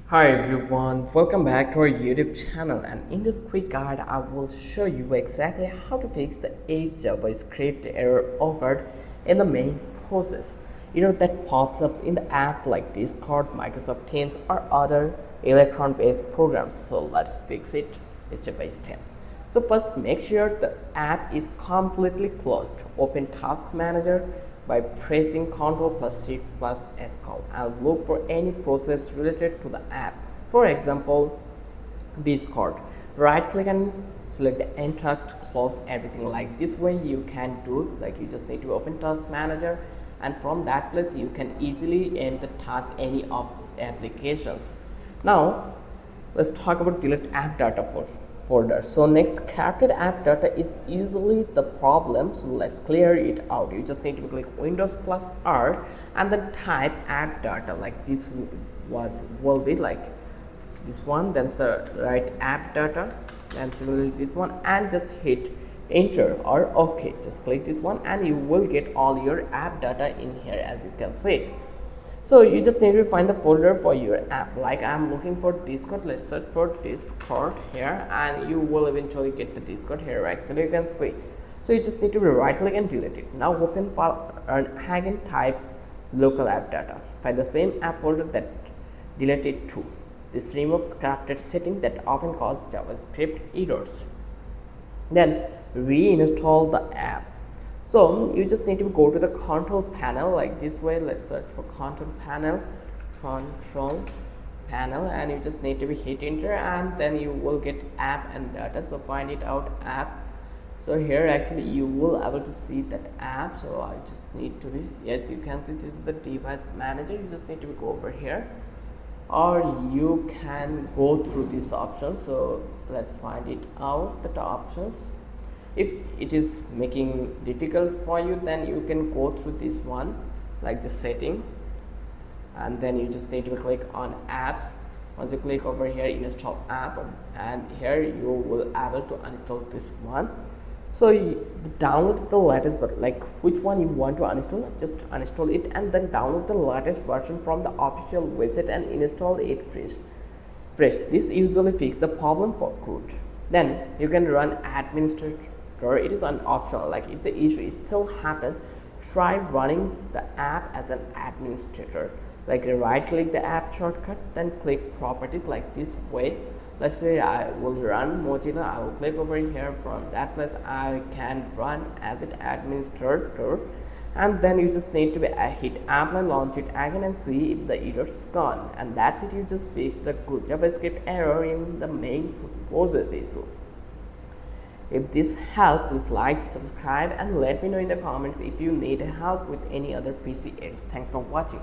Hi everyone, welcome back to our YouTube channel, and in this quick guide I will show you exactly how to fix the JavaScript error occurred in the main process. That pops up in the apps like Discord, Microsoft Teams or other electron based programs. So let's fix it step by step. So first, make sure the app is completely closed. Open Task Manager by pressing Ctrl plus Shift plus Escape and look for any process related to the app. For example, Discord. Right click and select the end task to close everything. Like this way you can do, like you just need to open Task Manager, and from that place you can easily end the task any of applications. Now let's talk about delete app data folder. So next, crafted app data is usually the problem, so let's clear it out. You just need to click Windows plus R and then type app data. Like this will be like this one, then write app data, and similarly this one, and just hit enter or OK. Just click this one and you will get all your app data in here, as you can see it. So you just need to find the folder for your app. Like I'm looking for Discord, let's search for Discord here, and you will eventually get the Discord here. Actually you can see, so you just need to right click and delete it. Now open file and again type local app data, find the same app folder that deleted to. This removes crafted setting that often cause JavaScript errors. Then reinstall the app. So you just need to go to the control panel like this way. Let's search for control panel, and you just need to be hit enter, and then you will get app and data. So find it out, app. So here actually you will able to see that app. So I just need to be, yes, you can see this is the device manager. You just need to go over here, or you can go through this option. So let's find it out, the options. If it is making difficult for you, then you can go through this one, like the setting, and then you just need to click on apps. Once you click over here, install app, and here you will able to uninstall this one. So download the latest, but like which one you want to uninstall, just uninstall it and then download the latest version from the official website and install it fresh. This usually fixes the problem for good. Then you can run administrator. It is an optional, like if the issue still happens, try running the app as an administrator. Like right click the app shortcut, then click properties like this way. Let's say I will run Mozilla, I will click over here. From that place I can run as an administrator, and then you just need to be hit apply, launch it again and see if the error's gone, and that's it. You just fix the good JavaScript error in the main process issue. If this helped, please like, subscribe and let me know in the comments if you need help with any other PC errors. Thanks for watching.